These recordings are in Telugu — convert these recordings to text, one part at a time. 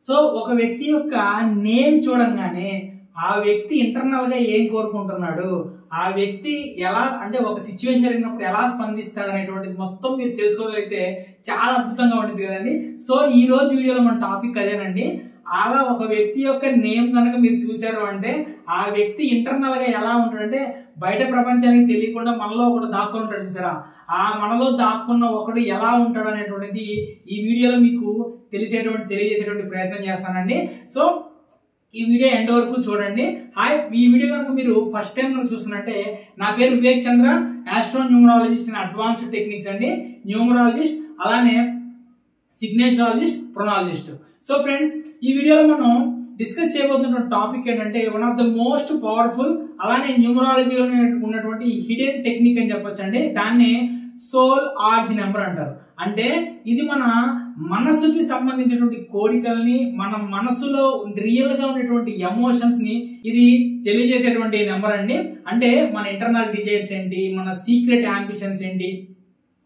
సో ఒక వ్యక్తి యొక్క నేమ్ చూడంగానే ఆ వ్యక్తి ఇంటర్నల్ గా ఏం కోరుకుంటున్నాడు, ఆ వ్యక్తి ఎలా అంటే ఒక సిచ్యువేషన్ జరిగినప్పుడు ఎలా స్పందిస్తాడు అనేటువంటిది మొత్తం మీరు తెలుసుకోగలిగితే చాలా అద్భుతంగా ఉంటుంది కదండి. సో ఈ రోజు వీడియోలో మన టాపిక్ అదేనండి. అలా ఒక వ్యక్తి యొక్క నేమ్ కనుక మీరు చూశారు అంటే ఆ వ్యక్తి ఇంటర్నల్ గా ఎలా ఉంటాడంటే బయట ప్రపంచానికి తెలియకుండా మనలో ఒకడు దాక్కుని ఉంటాడు చూసారా, ఆ మనలో దాక్కున్న ఒకడు ఎలా ఉంటాడు అనేటువంటిది ఈ వీడియోలో మీకు తెలియజేసేటువంటి ప్రయత్నం చేస్తానండి. సో ఈ వీడియో ఎండ్ వరకు చూడండి. హాయ్, ఈ వీడియో కనుక మీరు ఫస్ట్ టైం కనుక చూస్తున్నట్టే, నా పేరు Vivek Chandra, astro numerologist and advanced techniques అండి. న్యూమరాలజిస్ట్ అలానే సిగ్నేచరాలజిస్ట్, ప్రొనాలజిస్ట్. సో ఫ్రెండ్స్, ఈ వీడియోలో మనం డిస్కస్ చేయబోతున్న టాపిక్ ఏంటంటే one of the most powerful అలానే న్యూమరాలజీలో ఉన్నటువంటి హిడెన్ టెక్నిక్ అని చెప్పొచ్చు అండి. దాన్ని సోల్ ఆర్జ్ నెంబర్ అంటారు. అంటే ఇది మన మనసుకి సంబంధించినటువంటి కోరికల్ని, మన మనసులో రియల్ గా ఉన్నటువంటి ఎమోషన్స్ ని ఇది తెలియజేసేటువంటి నెంబర్ అండి. అంటే మన ఇంటర్నల్ డిజైర్స్ ఏంటి, మన సీక్రెట్ అంబిషన్స్ ఏంటి,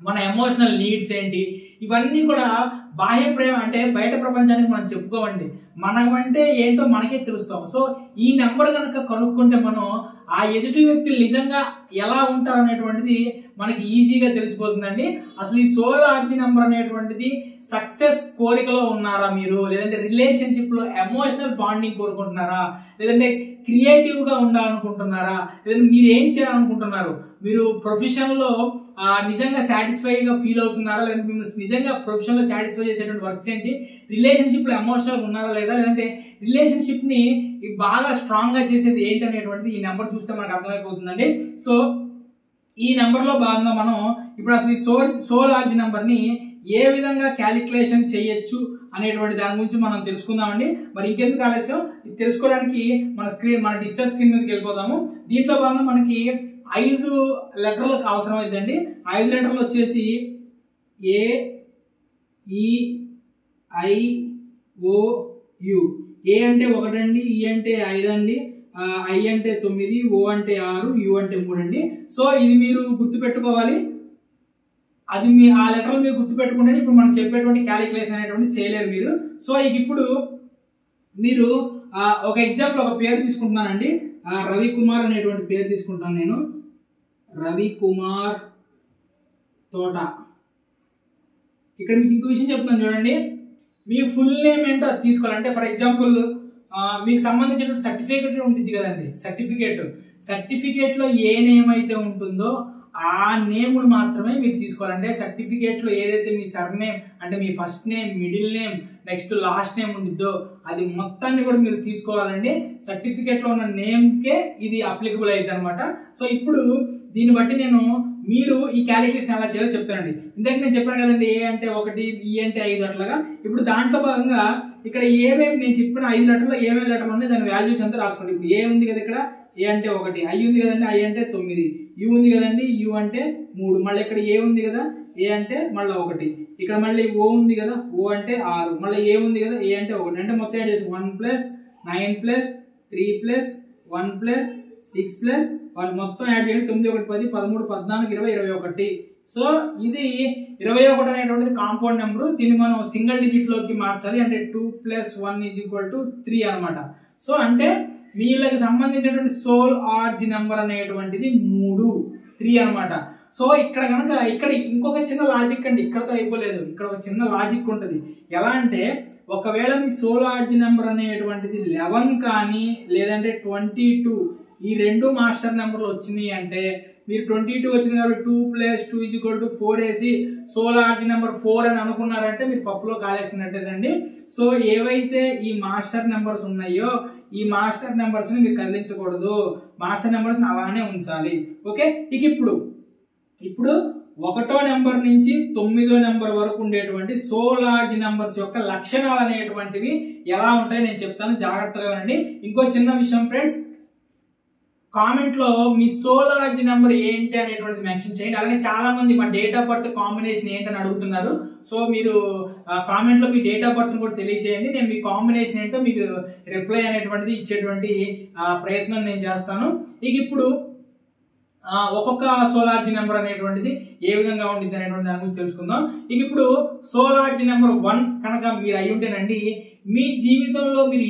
మన ఎమోషనల్ నీడ్స్ ఏంటి, ఇవన్నీ కూడా బాహ్య ప్రేమ అంటే బయట ప్రపంచానికి మనం చెప్పుకోవండి, మనమంటే ఏంటో మనకే తెలుస్తాం. సో ఈ నెంబర్ కనుక కనుక్కుంటే మనం ఆ ఎదుటి వ్యక్తులు నిజంగా ఎలా ఉంటారు అనేటువంటిది మనకి ఈజీగా తెలిసిపోతుందండి. అసలు ఈ సోల్ ఆర్జీ నెంబర్ అనేటువంటిది సక్సెస్ కోరికలో ఉన్నారా మీరు, లేదంటే రిలేషన్షిప్ లో ఎమోషనల్ బాండింగ్ కోరుకుంటున్నారా, లేదంటే క్రియేటివ్ గా ఉండాలనుకుంటున్నారా, లేదంటే మీరు ఏం చేయాలనుకుంటున్నారు, మీరు ప్రొఫెషన్ లో నిజంగా సాటిస్ఫై గా ఫీల్ అవుతున్నారా, లేదంటే మిమ్మల్ని నిజంగా ప్రొఫెషన్ లో సాటిస్ఫై చేసేటువంటి వర్క్స్ ఏంటి, రిలేషన్షిప్ లో ఎమోషనల్ ఉన్నారా లేదా, లేదంటే రిలేషన్షిప్ ని బాగా స్ట్రాంగ్ గా చేసేది ఏంటి అనేటువంటిది ఈ నెంబర్ చూస్తే మనకు అర్థమైపోతుందండి. సో ఈ నెంబర్ లో భాగంగా మనం ఇప్పుడు అసలు ఈ సోల్ ఆర్జీ నెంబర్ ని ఏ విధంగా క్యాలిక్యులేషన్ చేయొచ్చు అనేటువంటి దాని గురించి మనం తెలుసుకుందామండి. మరి ఇంకెందుకు ఆలస్యం, ఇది తెలుసుకోవడానికి మన డిజిటల్ స్క్రీన్ మీదకి వెళ్ళిపోదాము. దీంట్లో భాగంగా మనకి 5 లెటర్లకు అవసరం అవుతుందండి. 5 లెటర్లు వచ్చేసి ఏ, ఈ, ఐ, ఓ, యు. ఏ అంటే 1 అండి, ఈ అంటే 5 అండి, ఐ అంటే 9, ఓ అంటే 6, యు అంటే 3 అండి. సో ఇది మీరు గుర్తుపెట్టుకోవాలి. అది ఆ లెటర్లు మీరు గుర్తుపెట్టుకుంటే ఇప్పుడు మనం చెప్పేటువంటి క్యాలిక్యులేషన్ అనేటువంటి చేయలేరు మీరు. సో ఇప్పుడు మీరు ఒక ఎగ్జాంపుల్ ఒక పేరు తీసుకుంటున్నానండి. రవికుమార్ అనేటువంటి పేరు తీసుకుంటాను నేను. రవికుమార్ తోట. ఇక్కడ మీకు ఇంకో విషయం చెప్తాను చూడండి. మీ ఫుల్ నేమ్ ఏంటో అది తీసుకోవాలంటే ఫర్ ఎగ్జాంపుల్ మీకు సంబంధించినటువంటి సర్టిఫికేట్ ఉంటుంది కదండి. సర్టిఫికేట్ లో ఏ నేమ్ అయితే ఉంటుందో ఆ నేమ్ మాత్రమే మీరు తీసుకోవాలంటే సర్టిఫికేట్ లో ఏదైతే మీ సర్ నేమ్ అంటే మీ first name, middle name, next last name ఉంటుందో అది మొత్తాన్ని కూడా మీరు తీసుకోవాలండి. సర్టిఫికేట్ లో ఉన్న నేమ్ కే ఇది అప్లికబుల్ అవుతుంది అనమాట. సో ఇప్పుడు దీన్ని బట్టి మీరు ఈ క్యాలిక్యులేషన్ ఎలా చేయాలో చెప్తానండి. ఇందాక నేను చెప్పాను కదండి, ఏ అంటే 1, ఈ అంటే 5 అట్లాగా. ఇప్పుడు దాంట్లో భాగంగా ఇక్కడ ఏమేమి నేను చెప్పిన 5 లెటర్లో ఏమేమి లెటర్లు ఉన్నాయి దాని వాల్యూస్ అంతా రాసుకోండి. ఇప్పుడు ఏ ఉంది కదా, ఇక్కడ ఏ అంటే 1, ఐ ఉంది కదండి, ఐ అంటే 9, యు ఉంది కదండి, యు అంటే 3, మళ్ళీ ఇక్కడ ఏ ఉంది కదా, ఏ అంటే మళ్ళీ 1, ఇక్కడ మళ్ళీ ఓ ఉంది కదా, ఓ అంటే 6, మళ్ళీ ఏ ఉంది కదా, ఏ అంటే 1, అంటే మొత్తం యాడ్ చేసి 1 + 9 + 3 + 1 + 6 + 1 మొత్తం యాడ్ చేయండి. 9, 1, 10, 13, 14, 20, 21. సో ఇది 21 అనేటువంటిది కాంపౌండ్ నెంబర్. దీన్ని మనం సింగిల్ డిజిట్ లోకి మార్చాలి. అంటే 2 + 1 = 3 అనమాట. సో అంటే వీళ్ళకి సంబంధించినటువంటి సోల్ ఆర్జీ నెంబర్ అనేటువంటిది 3 అనమాట. సో ఇక్కడ ఇంకొక చిన్న లాజిక్ అండి, ఇక్కడతో అయిపోలేదు. ఇక్కడ ఒక చిన్న లాజిక్ ఉంటుంది. ఎలా అంటే ఒకవేళ మీ సోల్ ఆర్జీ నెంబర్ అనేటువంటిది 11 కానీ లేదంటే 22 ఈ 2 మాస్టర్ నెంబర్లు వచ్చినాయి అంటే మీరు 22 వచ్చింది కాబట్టి 2 + 2 = 4 వేసి సోల్ ఆర్జీ నెంబర్ 4 అని అనుకున్నారంటే మీరు పప్పులో కాలేసినట్టేనండి. సో ఏవైతే ఈ మాస్టర్ నెంబర్స్ ఉన్నాయో ఈ మాస్టర్ నెంబర్స్ ని మీరు కదిలించకూడదు, మాస్టర్ నెంబర్స్ ని అలానే ఉంచాలి. ఓకే, ఇప్పుడు 1వ నెంబర్ నుంచి 9వ నెంబర్ వరకు ఉండేటువంటి సోల్ ఆర్జీ నెంబర్స్ యొక్క లక్షణాలు అనేటువంటివి ఎలా ఉంటాయో నేను చెప్తాను, జాగ్రత్తగా వినండి. ఇంకో చిన్న విషయం ఫ్రెండ్స్, కామెంట్ లో మీ సోల్ ఆర్జీ నెంబర్ ఏంటి అనేటువంటిది మెన్షన్ చేయండి. అలాగే చాలా మంది మా డేట్ ఆఫ్ బర్త్ కాంబినేషన్ ఏంటని అడుగుతున్నారు. సో మీరు కామెంట్ లో మీ డేట్ ఆఫ్ బర్త్ కూడా తెలియజేయండి. నేను మీ కాంబినేషన్ ఏంటో మీకు రిప్లై అనేటువంటిది ఇచ్చేటువంటి ప్రయత్నం నేను చేస్తాను. ఇప్పుడు ఒక్కొక్క సోలార్జీ నెంబర్ అనేటువంటిది ఏ విధంగా ఉండిద్ది అనేటువంటి దాని గురించి తెలుసుకుందాం. ఇక ఇప్పుడు సోలార్జీ నెంబర్ 1 కనుక మీరు అయి ఉంటేనండి, మీ జీవితంలో మీరు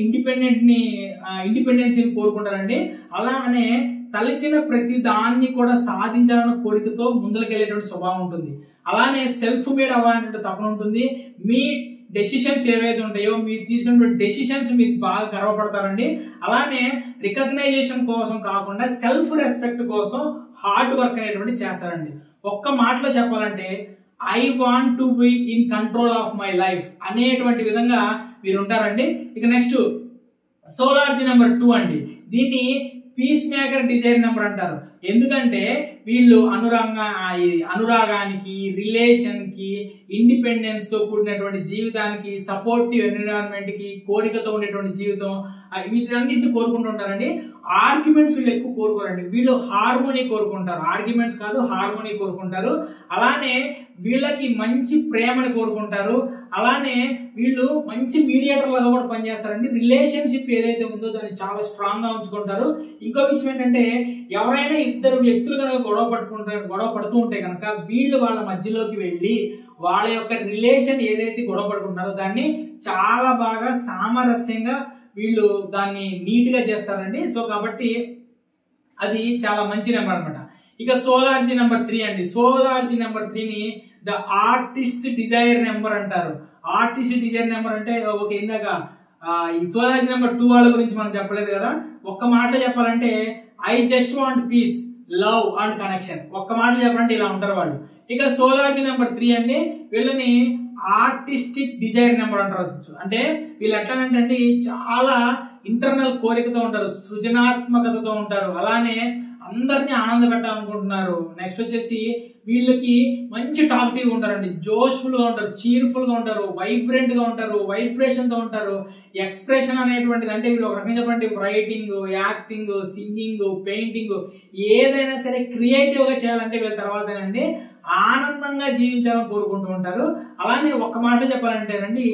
ఇండిపెండెన్సీని కోరుకుంటారండి. అలానే తలచిన ప్రతి దాన్ని కూడా సాధించాలన్న కోరికతో ముందుకెళ్ళేటువంటి స్వభావం ఉంటుంది. అలానే సెల్ఫ్ మేడ్ అవ్వాలనే తపన ఉంటుంది. మీ డెసిషన్స్ ఏవైతే ఉంటాయో, మీరు తీసుకున్నటువంటి డెసిషన్స్ మీకు బాగా గర్వపడతారండి. అలానే రికగ్నైజేషన్ కోసం కాకుండా సెల్ఫ్ రెస్పెక్ట్ కోసం హార్డ్ వర్క్ అనేటువంటి చేస్తారండి. ఒక్క మాటలో చెప్పాలంటే I want to be in control of my life అనేటువంటి విధంగా మీరు ఉంటారండి. ఇక నెక్స్ట్ సోలార్జీ నెంబర్ 2 అండి. దీన్ని పీస్ మేకర్ డిజైర్ నెంబర్ అంటారు. ఎందుకంటే వీళ్ళు అనురాగానికి, రిలేషన్ కి, ఇండిపెండెన్స్ తో కూడినటువంటి జీవితానికి, సపోర్టివ్ ఎన్విరాన్మెంట్ కి, కోరికతో ఉండేటువంటి జీవితం, వీటన్నింటిని కోరుకుంటుంటారండి. ఆర్గ్యుమెంట్స్ వీళ్ళు ఎక్కువ కోరుకోరండి. వీళ్ళు హార్మోనీ కోరుకుంటారు. ఆర్గ్యుమెంట్స్ కాదు, హార్మోనీ కోరుకుంటారు. అలానే వీళ్ళకి మంచి ప్రేమని కోరుకుంటారు. అలానే వీళ్ళు మంచి మీడియేటర్ లాగా కూడా పనిచేస్తారండి. రిలేషన్షిప్ ఏదైతే ఉందో దాన్ని చాలా స్ట్రాంగ్ గా ఉంచుకుంటారు. ఇంకో విషయం ఏంటంటే, ఎవరైనా ఇద్దరు వ్యక్తులు కనుక గొడవ పడుతూ ఉంటే కనుక వీళ్ళు వాళ్ళ మధ్యలోకి వెళ్ళి వాళ్ళ యొక్క రిలేషన్ ఏదైతే గొడవ పడుకుంటారో దాన్ని చాలా బాగా సామరస్యంగా వీళ్ళు దాన్ని నీట్ గా చేస్తారండి. సో కాబట్టి అది చాలా మంచి నెంబర్ అనమాట. ఇక సోలార్జీ నెంబర్ 3 అండి. సోలార్జీ నెంబర్ 3ని ద ఆర్టిస్ట్ డిజైర్ నెంబర్ అంటారు. ఆర్టిస్ట్ డిజైర్ నెంబర్ అంటే ఓకే, ఇందాక ఈ సోలార్జీ నెంబర్ 2 వాళ్ళ గురించి మనం చెప్పలేదు కదా. ఒక్క మాటలో చెప్పాలంటే I just want peace, love and connection. ఒక్క మాటలో చెప్పాలంటే ఇలా ఉంటారు వాళ్ళు. ఇక సోలార్జీ నెంబర్ 3 అండి, వీళ్ళని ఆర్టిస్టిక్ డిజైర్ నెంబర్ అంటారు. అంటే వీళ్ళు ఎట్లానంటే చాలా ఇంటర్నల్ కోరికతో ఉంటారు, సృజనాత్మకతతో ఉంటారు. అలానే అందరినీ ఆనంద పెట్టాలనుకుంటున్నారు. నెక్స్ట్ వచ్చేసి వీళ్ళకి మంచి టాక్టివ్ ఉంటారండి, జోష్ఫుల్ గా ఉంటారు, చీర్ఫుల్ గా ఉంటారు, వైబ్రెంట్ గా ఉంటారు, వైబ్రేషన్ తో ఉంటారు. ఎక్స్ప్రెషన్ అనేటువంటిది అంటే వీళ్ళు ఒక రకంగా చెప్పండి, రైటింగ్, యాక్టింగ్, సింగింగ్, పెయింటింగ్ ఏదైనా సరే క్రియేటివ్ గా చేయాలంటే వీళ్ళ తర్వాతనండి ఆనందంగా జీవించాలని కోరుకుంటూ ఉంటారు. అలానే ఒక మాట చెప్పాలంటేనండి,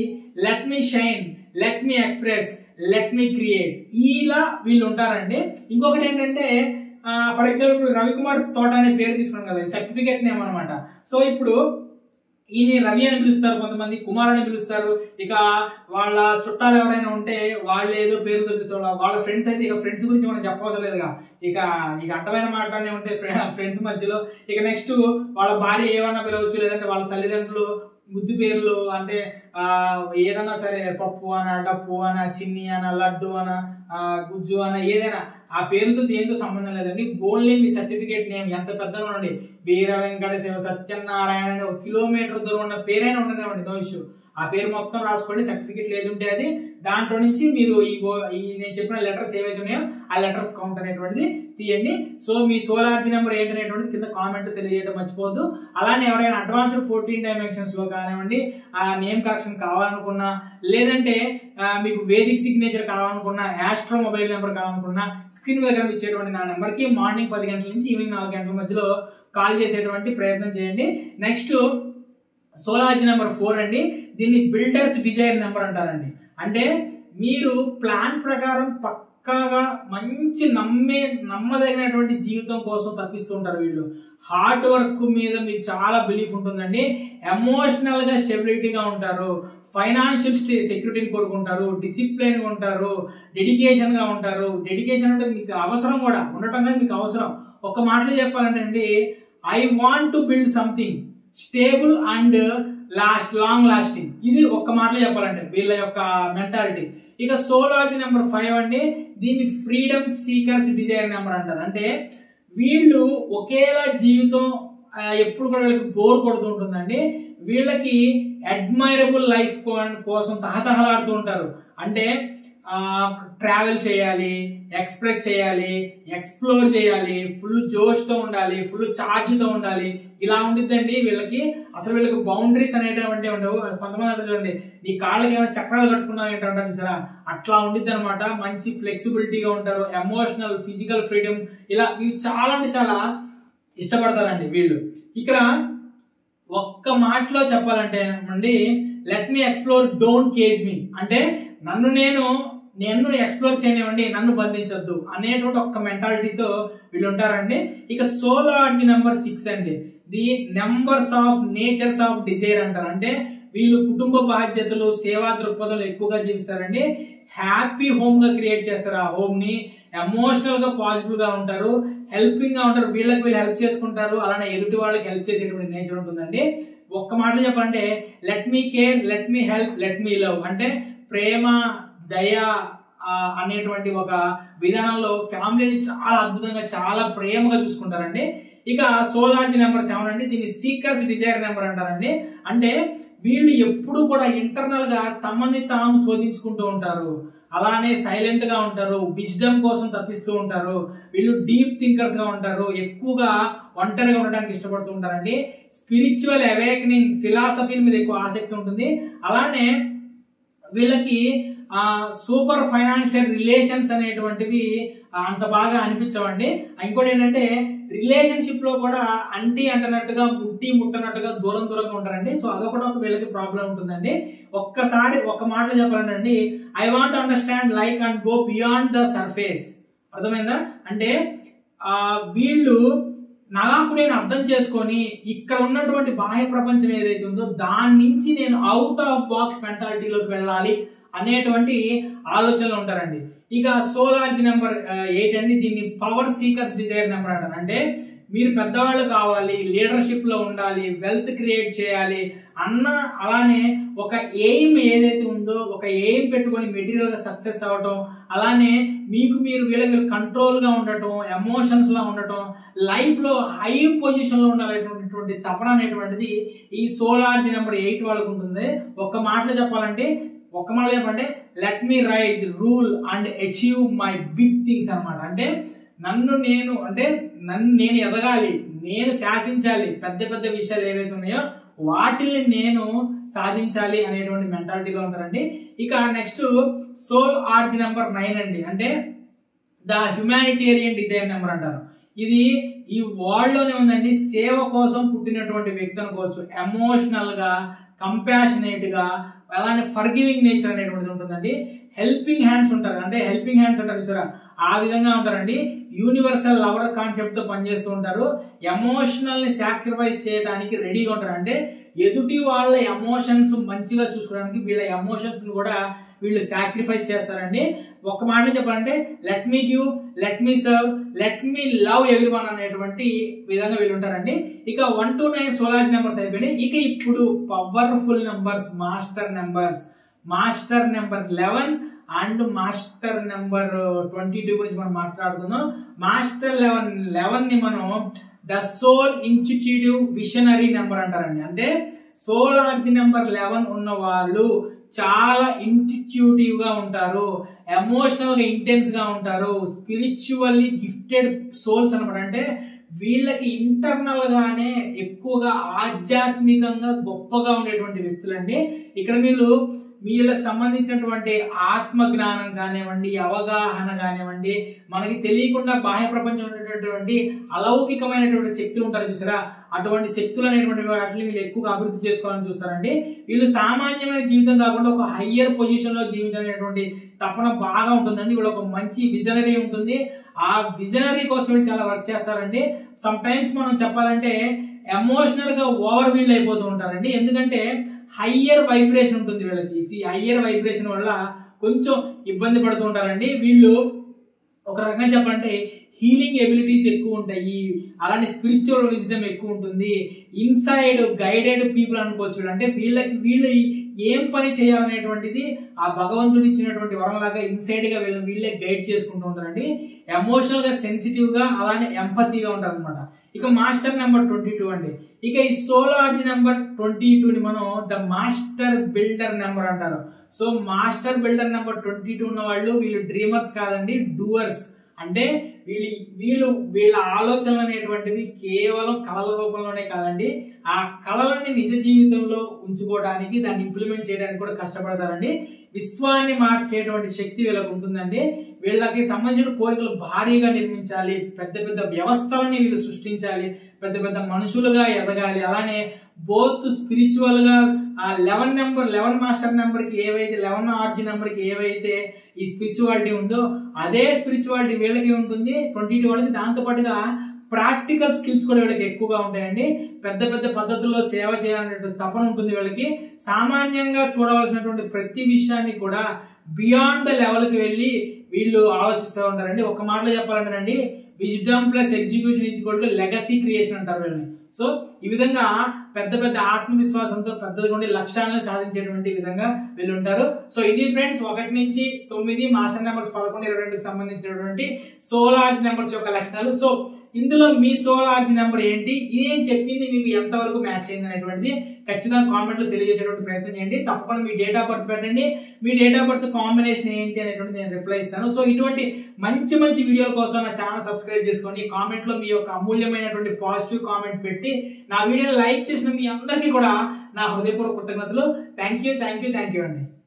let me shine, let me express, let me create, ఇలా వీళ్ళు ఉంటారండి. ఇంకొకటి ఏంటంటే ఫర్ ఎగ్జాంపుల్ రవికుమార్ తోట అనే పేరు తీసుకున్నాం కదా, సర్టిఫికేట్ నేమ్ అనమాట. సో ఇప్పుడు ఈయన రవి అని పిలుస్తారు, కొంతమంది కుమార్ అని పిలుస్తారు. ఇక వాళ్ళ చుట్టాలు ఎవరైనా ఉంటే వాళ్ళు ఏదో పేరు తెప్పించాలి. వాళ్ళ ఫ్రెండ్స్ అయితే ఇక ఫ్రెండ్స్ గురించి మనం చెప్పవసరం లేదుగా. ఇక అడ్డమైన మాటలనే ఉంటే ఫ్రెండ్స్ మధ్యలో. ఇక నెక్స్ట్ వాళ్ళ భార్య ఏమన్నా పిలవచ్చు, లేదంటే వాళ్ళ తల్లిదండ్రులు ముద్దు పేర్లు అంటే ఏదన్నా సరే, పప్పు అన, డప్పు అన, చిన్ని అన, లడ్డు అన, గుజ్జు అన, ఏదైనా ఆ పేరుతో దేంతో సంబంధం లేదండి. ఓన్లీ మీ సర్టిఫికేట్ నేమ్ ఎంత పెద్దగా ఉండండి, వీర వెంకట శివ సత్యనారాయణ అని 1 కిలోమీటర్ దూరం ఉన్న పేరైనా ఉండదండి, నో ఇష్యూ. ఆ పేరు మొత్తం రాసుకోండి. సర్టిఫికేట్ లేదు ఉంటే అది దాంట్లో నుంచి మీరు ఈ నేను చెప్పిన లెటర్స్ ఏవైతే ఉన్నాయో ఆ లెటర్స్ కౌంట్ అనేటువంటిది తీయండి. సో మీ సోలార్జీ నెంబర్ ఏంటనేటువంటిది కింద కామెంట్ తెలియజేయడం మర్చిపోవద్దు. అలానే ఎవరైనా అడ్వాన్స్డ్ 14 డైమెన్షన్స్ లో కానివ్వండి, ఆ నేమ్ కరెక్షన్ కావాలనుకున్నా, లేదంటే మీకు వేదిక్ సిగ్నేచర్ కావాలనుకున్నా, యాస్ట్రో మొబైల్ నెంబర్ కావాలనుకున్నా, స్క్రీన్ మీద ఇచ్చేటువంటి నా నెంబర్కి మార్నింగ్ 10 గంటల నుంచి ఈవినింగ్ 4 గంటల మధ్యలో కాల్ చేసేటువంటి ప్రయత్నం చేయండి. నెక్స్ట్ సోలార్జీ నెంబర్ 4 అండి. దీన్ని బిల్డర్స్ డిజైర్ నెంబర్ అంటారండి. అంటే మీరు ప్లాన్ ప్రకారం పక్కాగా మంచి నమ్మదగినటువంటి జీవితం కోసం తప్పిస్తూ ఉంటారు. వీళ్ళు హార్డ్ వర్క్ మీద మీకు చాలా బిలీఫ్ ఉంటుందండి. ఎమోషనల్ గా స్టెబిలిటీగా ఉంటారు, ఫైనాన్షియల్ సెక్యూరిటీని కోరుకుంటారు, డిసిప్లిన్ గా ఉంటారు, డెడికేషన్ గా ఉంటారు. డెడికేషన్ అంటే మీకు అవసరం కూడా ఉండటం అనేది మీకు అవసరం. ఒక మాటలో చెప్పాలంటే అండి, I want to build something stable and long lasting. ఇది ఒక్క మాటలో చెప్పాలంటే వీళ్ళ యొక్క మెంటాలిటీ. ఇక సోలార్జీ నెంబర్ 5 అండి. దీన్ని ఫ్రీడమ్ సీకర్స్ డిజైర్ నెంబర్ అంటారు. అంటే వీళ్ళు ఒకేలా జీవితం ఎప్పుడు కూడా వీళ్ళకి బోర్ కొడుతూ ఉంటుందండి. వీళ్ళకి అడ్మైరబుల్ లైఫ్ కోసం తహతహలాడుతూ ఉంటారు. అంటే ట్రావెల్ చేయాలి, ఎక్స్ప్రెస్ చేయాలి, ఎక్స్ప్లోర్ చేయాలి, ఫుల్ జోష్తో ఉండాలి, ఫుల్ ఛార్జ్తో ఉండాలి. ఇలా ఉండిద్దండి వీళ్ళకి. అసలు వీళ్ళకి బౌండరీస్ అనేటువంటి ఉండవు. కొంతమంది అంటే చూడండి, నీ కాళ్ళకి ఏమైనా చక్రాలు కట్టుకున్నావు ఏంటంటారు చూసారా, అట్లా ఉండిద్ది అనమాట. మంచి ఫ్లెక్సిబిలిటీగా ఉంటారు, ఎమోషనల్, ఫిజికల్ ఫ్రీడమ్, ఇలా ఇవి చాలా అంటే చాలా ఇష్టపడతారండి వీళ్ళు. ఇక్కడ ఒక్క మాటలో చెప్పాలంటే అండి, let me explore, don't cage me. అంటే నన్ను నేను నన్ను ఎక్స్ప్లోర్ చేయనివ్వండి, నన్ను బంధించొద్దు అనేటువంటి ఒక మెంటాలిటీతో వీళ్ళు ఉంటారండి. ఇక సోలార్జీ నెంబర్ 6 అండి, the numbers of natures of desire అంటారు. అంటే వీళ్ళు కుటుంబ బాధ్యతలు, సేవా దృక్పథాలు ఎక్కువగా జీవిస్తారండి. హ్యాపీ హోమ్ గా క్రియేట్ చేస్తారు ఆ హోమ్ ని. ఎమోషనల్ గా పాజిటివ్ గా ఉంటారు, హెల్పింగ్ గా ఉంటారు, వీళ్ళకి వీళ్ళు హెల్ప్ చేసుకుంటారు. అలానే ఎదుటి వాళ్ళకి హెల్ప్ చేసేటువంటి నేచర్ ఉంటుందండి. ఒక్క మాటలో చెప్పాలంటే లెట్ మీ care, let me help, let me love. అంటే ప్రేమ, దయ అనేటువంటి ఒక విధానంలో ఫ్యామిలీని చాలా అద్భుతంగా, చాలా ప్రేమగా చూసుకుంటారండి. ఇక సోలార్జీ నెంబర్ 7 అండి, దీన్ని సీకర్స్ డిజైర్ నెంబర్ అంటారండి. అంటే వీళ్ళు ఎప్పుడు కూడా ఇంటర్నల్ గా తమని తాము శోధించుకుంటూ ఉంటారు, అలానే సైలెంట్ గా ఉంటారు, విజ్డమ్ కోసం తప్పిస్తూ ఉంటారు. వీళ్ళు డీప్ థింకర్స్ గా ఉంటారు, ఎక్కువగా ఒంటరిగా ఉండడానికి ఇష్టపడుతూ ఉంటారండి. స్పిరిచువల్ అవేకనింగ్, ఫిలాసఫీ మీద ఎక్కువ ఆసక్తి ఉంటుంది. అలానే వీళ్ళకి సూపర్ ఫైనాన్షియల్ రిలేషన్స్ అనేటువంటివి అంత బాగా అనిపించవండి. ఇంకోటి ఏంటంటే రిలేషన్షిప్ లో కూడా అంటీ అంటనట్టుగా, ముట్టి ముట్టనట్టుగా దూరంగా ఉంటారండి. సో అదొకటి ఒక వీళ్ళకి ప్రాబ్లం ఉంటుందండి. ఒక్కసారి ఒక మాటలో చెప్పాలండి, I want understand like and go beyond the surface. అర్థమైందా? అంటే వీళ్ళు నాకు నేను అర్థం చేసుకొని ఇక్కడ ఉన్నటువంటి బాహ్య ప్రపంచం ఏదైతే ఉందో దాని నుంచి నేను అవుట్ ఆఫ్ బాక్స్ మెంటాలిటీలోకి వెళ్ళాలి అనేటువంటి ఆలోచనలు ఉంటారండి. ఇక సోలార్జీ నెంబర్ 8 అండి, దీన్ని పవర్ సీకర్స్ డిజైర్ నెంబర్ అంటారు. అంటే మీరు పెద్దవాళ్ళు కావాలి, లీడర్షిప్ లో ఉండాలి, వెల్త్ క్రియేట్ చేయాలి అన్న, అలానే ఒక ఎయిమ్ ఏదైతే ఉందో ఒక ఎయిమ్ పెట్టుకొని మెటీరియల్ గా సక్సెస్ అవ్వటం, అలానే మీకు మీరు వీళ్ళకి కంట్రోల్ గా ఉండటం, ఎమోషన్స్ లా ఉండటం, లైఫ్ లో హై పొజిషన్ లో ఉండాలనేటువంటి తపన అనేటువంటిది ఈ సోలార్జీ నెంబర్ 8 వాళ్ళకు ఉంటుంది. ఒక్క మాటలో చెప్పాలంటే let me rise, rule and achieve my big things అనమాట. అంటే నన్ను నేను ఎదగాలి, నేను శాసించాలి, పెద్ద పెద్ద విషయాలు ఏవైతే ఉన్నాయో వాటిని నేను సాధించాలి అనేటువంటి మెంటాలిటీలో ఉంటారండి. ఇక నెక్స్ట్ సోలార్జీ నెంబర్ 9 అండి, అంటే ద హ్యుమానిటేరియన్ డిజైర్ నెంబర్ అంటారు. ఇది ఈ వరల్డ్ లోనే ఉందండి. సేవ కోసం పుట్టినటువంటి వ్యక్తి అనుకోవచ్చు. ఎమోషనల్ గా, కంపాషనేట్ గా, అలానే ఫర్గివింగ్ నేచర్ అనేటువంటిది ఉంటుందండి. హెల్పింగ్ హ్యాండ్స్ ఉంటారు. అంటే హెల్పింగ్ హ్యాండ్స్ అంటారు చూసారా, ఆ విధంగా ఉంటారండి. యూనివర్సల్ లవర్ కాన్సెప్ట్ తో పనిచేస్తూ ఉంటారు. ఎమోషనల్ ని సాక్రిఫైస్ చేయడానికి రెడీగా ఉంటారు. అంటే ఎదుటి వాళ్ళ ఎమోషన్స్ మంచిగా చూసుకోవడానికి వీళ్ళ ఎమోషన్స్ కూడా వీళ్ళు సాక్రిఫైస్ చేస్తారండి. ఒక్క మాటలో చెప్పాలంటే let me give, let me serve, let me love everyone అనేటువంటి విధంగా వీళ్ళు ఉంటారండి. ఇక 1 to 9 సోలార్జీ నెంబర్స్ అయిపోయినాయి. ఇక ఇప్పుడు powerful numbers, master number 11 and master number 22 గురించి మనం మాట్లాడుకుందాం. మాస్టర్ 11 ని మనం ద సోల్ ఇన్స్టిట్యూటివ్ విషనరీ నెంబర్ అంటారండి. అంటే సోలార్జీ నెంబర్ 11 ఉన్న వాళ్ళు చాలా ఇంట్యూటివ్ గా ఉంటారు, ఎమోషనల్ గా ఇంటెన్స్ గా ఉంటారు, స్పిరిచువల్లీ గిఫ్టెడ్ సోల్స్ అనమాట. అంటే వీళ్ళకి ఇంటర్నల్ గానే ఎక్కువగా ఆధ్యాత్మికంగా గొప్పగా ఉండేటువంటి వ్యక్తులండి. ఇక్కడ వీళ్ళకి సంబంధించినటువంటి ఆత్మ జ్ఞానం కానివ్వండి, అవగాహన కానివ్వండి, మనకి తెలియకుండా బాహ్య ప్రపంచం ఉండేటటువంటి అలౌకికమైనటువంటి శక్తులు ఉంటారు చూసారా, అటువంటి శక్తులు అనేటువంటి వాటిని వీళ్ళు ఎక్కువగా అభివృద్ధి చేసుకోవాలని చూస్తారండి. వీళ్ళు సామాన్యమైన జీవితం కాకుండా ఒక హయ్యర్ పొజిషన్ లో జీవించాలనేటువంటి తపన బాగా ఉంటుందండి. వీళ్ళు ఒక మంచి విజనరీ ఉంటుంది. ఆ విజనరీ కోసం వీళ్ళు చాలా వర్క్ చేస్తారండి. సమ్ టైమ్స్ మనం చెప్పాలంటే ఎమోషనల్ గా ఓవర్ వీల్ అయిపోతూ ఉంటారండి. ఎందుకంటే హయ్యర్ వైబ్రేషన్ ఉంటుంది వీళ్ళకి. ఈ హయ్యర్ వైబ్రేషన్ వల్ల కొంచెం ఇబ్బంది పడుతూ ఉంటారండి. వీళ్ళు ఒక రకంగా చెప్పాలంటే హీలింగ్ ఎబిలిటీస్ ఎక్కువ ఉంటాయి, అలానే స్పిరిచువల్ విజ్డమ్ ఎక్కువ ఉంటుంది. ఇన్సైడ్ గైడెడ్ పీపుల్ అనుకోవచ్చు. అంటే వీళ్ళు ఏం పని చేయాలనేటువంటిది ఆ భగవంతుడు ఇచ్చినటువంటి వరంలాగా ఇన్సైడ్ గా వీళ్ళే గైడ్ చేసుకుంటూ ఉంటారండి. ఎమోషనల్ గా, సెన్సిటివ్ గా, అలానే ఎంపతిగా ఉంటారు అనమాట. ఇక మాస్టర్ నెంబర్ 22 అండి. ఇక ఈ సోలార్జీ నెంబర్ 22 ని మనం ద మాస్టర్ బిల్డర్ నెంబర్ అంటారు. సో మాస్టర్ బిల్డర్ నెంబర్ 22 ఉన్న వాళ్ళు వీళ్ళు డ్రీమర్స్ కాదండి, డూవర్స్. అంటే వీళ్ళ ఆలోచనలు అనేటువంటివి కేవలం కళల రూపంలోనే కాదండి, ఆ కళలని నిజ జీవితంలో ఉంచుకోవడానికి, దాన్ని ఇంప్లిమెంట్ చేయడానికి కూడా కష్టపడతారండి. విశ్వాన్ని మార్చేటువంటి శక్తి వీళ్ళకు ఉంటుందండి. వీళ్ళకి సంబంధించిన కోరికలు భారీగా నిర్మించాలి, పెద్ద పెద్ద వ్యవస్థలని వీళ్ళు సృష్టించాలి, పెద్ద పెద్ద మనుషులుగా ఎదగాలి, అలానే బోత్ స్పిరిచువల్ గా ఆ 11 మాస్టర్ నెంబర్ కి ఏవైతే 11 ఆర్జీ నెంబర్ కి ఏవైతే ఈ స్పిరిచువాలిటీ ఉందో అదే స్పిరిచువాలిటీ వీళ్ళకి ఉంటుంది 22 వాళ్ళకి. దాంతో పాటుగా ప్రాక్టికల్ స్కిల్స్ కూడా వీళ్ళకి ఎక్కువగా ఉంటాయండి. పెద్ద పెద్ద పద్ధతుల్లో సేవ చేయాలనే తపన ఉంటుంది వీళ్ళకి. సామాన్యంగా చూడవలసినటువంటి ప్రతి విషయాన్ని కూడా బియాండ్ ద లెవెల్కి వెళ్ళి వీళ్ళు ఆలోచిస్తూ ఉంటారండి. ఒక మాటలో చెప్పాలంటారండి, wisdom plus execution is equal to legacy creation అంటారు వీళ్ళని. సో ఈ విధంగా పెద్ద పెద్ద ఆత్మవిశ్వాసంతో పెద్దగా ఉండి లక్ష్యాలను సాధించేటువంటి విధంగా వీళ్ళు ఉంటారు. సో ఇది ఫ్రెండ్స్ 1 నుంచి 9 మాస్టర్ నెంబర్స్ 11, 22కి సంబంధించినటువంటి సోలార్జ్ నెంబర్స్ యొక్క లక్షణాలు. సో ఇందులో మీ సోలార్జ్ నెంబర్ ఏంటి, ఏం చెప్పింది మీకు ఎంతవరకు మ్యాచ్ అయింది అనేటువంటిది ఖచ్చితంగా కామెంట్లో తెలియజేసేటువంటి ప్రయత్నం చేయండి. తప్పకుండా మీ డేట్ ఆఫ్ బర్త్ పెట్టండి, మీ డేట్ ఆఫ్ బర్త్ కాంబినేషన్ ఏంటి అనేటువంటి నేను రిప్లై ఇస్తాను. సో ఇటువంటి మంచి మంచి వీడియోల కోసం నా ఛానల్ సబ్స్క్రైబ్ చేసుకోండి. కామెంట్లో మీ యొక్క అమూల్యమైనటువంటి పాజిటివ్ కామెంట్ పెట్టి నా వీడియోని లైక్ చేసిన మీ అందరికీ కూడా నా హృదయపూర్వక కృతజ్ఞతలు. థ్యాంక్ యూ అండి.